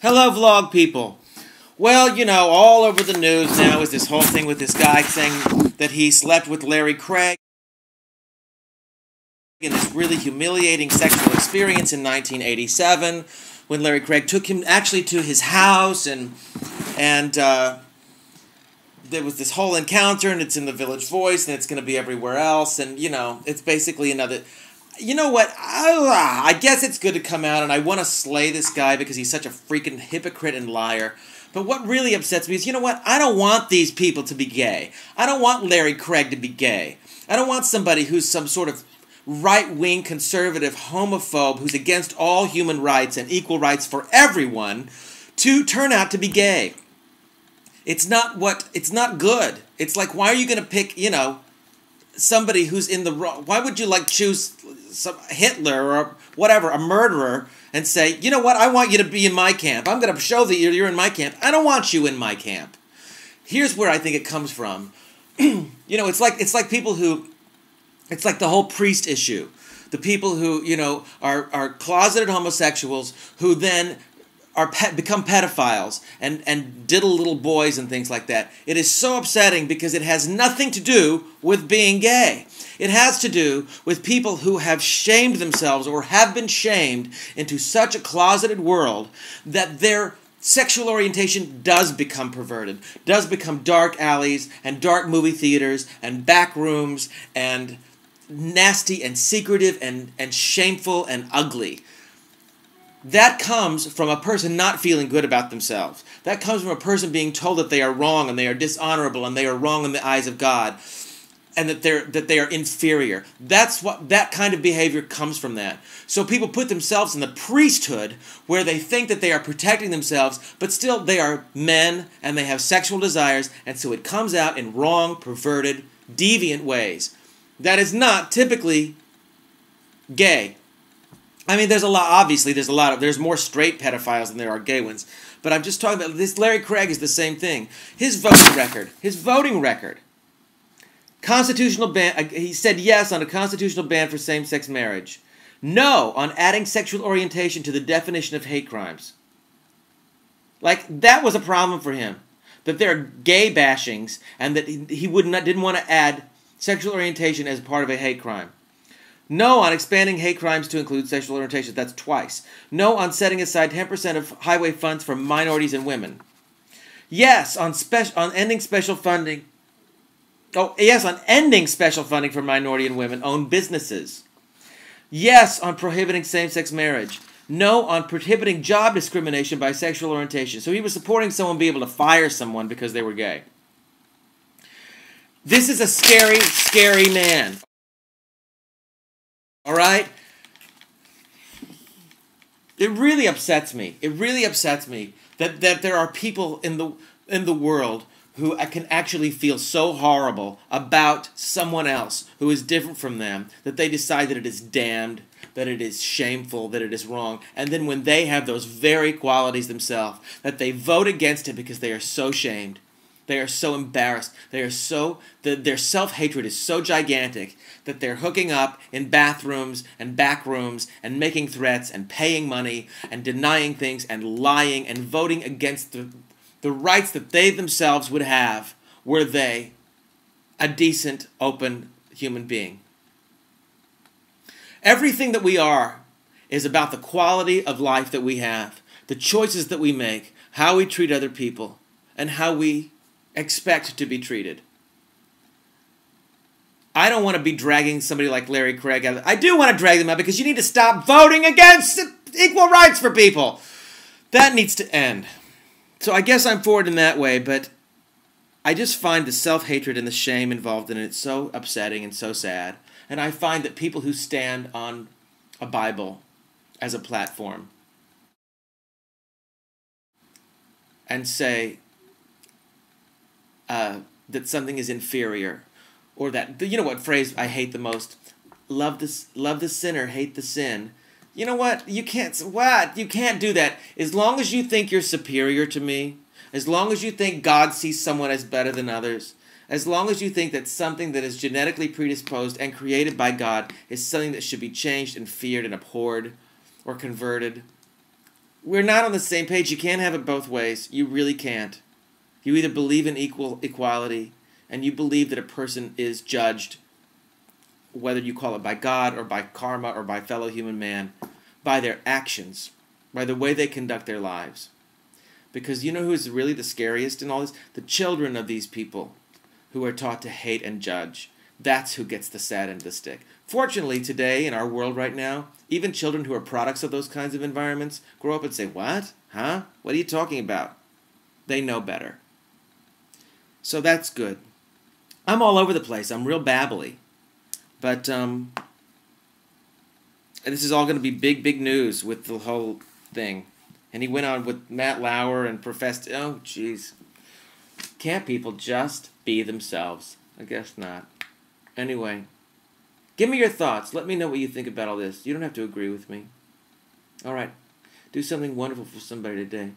Hello, vlog people. Well, you know, all over the news now is this whole thing with this guy saying that he slept with Larry Craig in this really humiliating sexual experience in 1987 when Larry Craig took him actually to his house and there was this whole encounter, and it's in the Village Voice, and it's going to be everywhere else, and, you know, it's basically another... You know what? I guess it's good to come out, and I want to slay this guy because he's such a freaking hypocrite and liar. But what really upsets me is, you know what? I don't want these people to be gay. I don't want Larry Craig to be gay. I don't want somebody who's some sort of right-wing conservative homophobe who's against all human rights and equal rights for everyone to turn out to be gay. It's not good. It's like, why are you going to pick, you know, somebody who's in the wrong... Why would you, like, choose some Hitler or whatever, a murderer, and say, you know what, I want you to be in my camp. I'm going to show that you're in my camp. I don't want you in my camp. Here's where I think it comes from. You know, it's like people who... It's like the whole priest issue. The people who, you know, are closeted homosexuals who then become pedophiles and diddle little boys and things like that. It is so upsetting because it has nothing to do with being gay. It has to do with people who have shamed themselves or have been shamed into such a closeted world that their sexual orientation does become perverted, does become dark alleys and dark movie theaters and back rooms and nasty and secretive and shameful and ugly. That comes from a person not feeling good about themselves. That comes from a person being told that they are wrong and they are dishonorable and they are wrong in the eyes of God and that they are inferior. That kind of behavior comes from that. So people put themselves in the priesthood where they think that they are protecting themselves, but still they are men and they have sexual desires, and so it comes out in wrong, perverted, deviant ways. That is not typically gay. I mean, there's more straight pedophiles than there are gay ones. But I'm just talking about this. Larry Craig is the same thing. His voting record. Constitutional ban, he said yes on a constitutional ban for same-sex marriage. No on adding sexual orientation to the definition of hate crimes. Like, that was a problem for him. That there are gay bashings and that he didn't want to add sexual orientation as part of a hate crime. No on expanding hate crimes to include sexual orientation. That's twice. No on setting aside 10% of highway funds for minorities and women. Yes on ending special funding. Oh, yes on ending special funding for minority and women-owned businesses. Yes on prohibiting same-sex marriage. No on prohibiting job discrimination by sexual orientation. So he was supporting someone being able to fire someone because they were gay. This is a scary, scary man. All right? It really upsets me. It really upsets me that there are people in the world who can actually feel so horrible about someone else who is different from them that they decide that it is damned, that it is shameful, that it is wrong. And then when they have those very qualities themselves, that they vote against it because they are so shamed. They are so embarrassed. Their self-hatred is so gigantic that they're hooking up in bathrooms and back rooms and making threats and paying money and denying things and lying and voting against the rights that they themselves would have were they a decent, open human being. Everything that we are is about the quality of life that we have, the choices that we make, how we treat other people, and how we expect to be treated. I don't want to be dragging somebody like Larry Craig out. I do want to drag them out because you need to stop voting against equal rights for people. That needs to end. So I guess I'm for it in that way, but I just find the self-hatred and the shame involved in it so upsetting and so sad. And I find that people who stand on a Bible as a platform and say that something is inferior, or that, you know what phrase I hate the most? Love the sinner, hate the sin. You know what? You can't do that. As long as you think you're superior to me, as long as you think God sees someone as better than others, as long as you think that something that is genetically predisposed and created by God is something that should be changed and feared and abhorred or converted, We're not on the same page. You can't have it both ways. You really can't. You either believe in equality, and you believe that a person is judged, whether you call it by God or by karma or by fellow human man, by their actions, by the way they conduct their lives. Because you know who is really the scariest in all this? The children of these people who are taught to hate and judge. That's who gets the sad end of the stick. Fortunately, today, in our world right now, even children who are products of those kinds of environments grow up and say, "What? Huh? What are you talking about?" They know better. So that's good. I'm all over the place. I'm real babbly. But this is all going to be big, big news with the whole thing. And he went on with Matt Lauer and professed, oh, jeez. Can't people just be themselves? I guess not. Anyway, give me your thoughts. Let me know what you think about all this. You don't have to agree with me. All right. Do something wonderful for somebody today.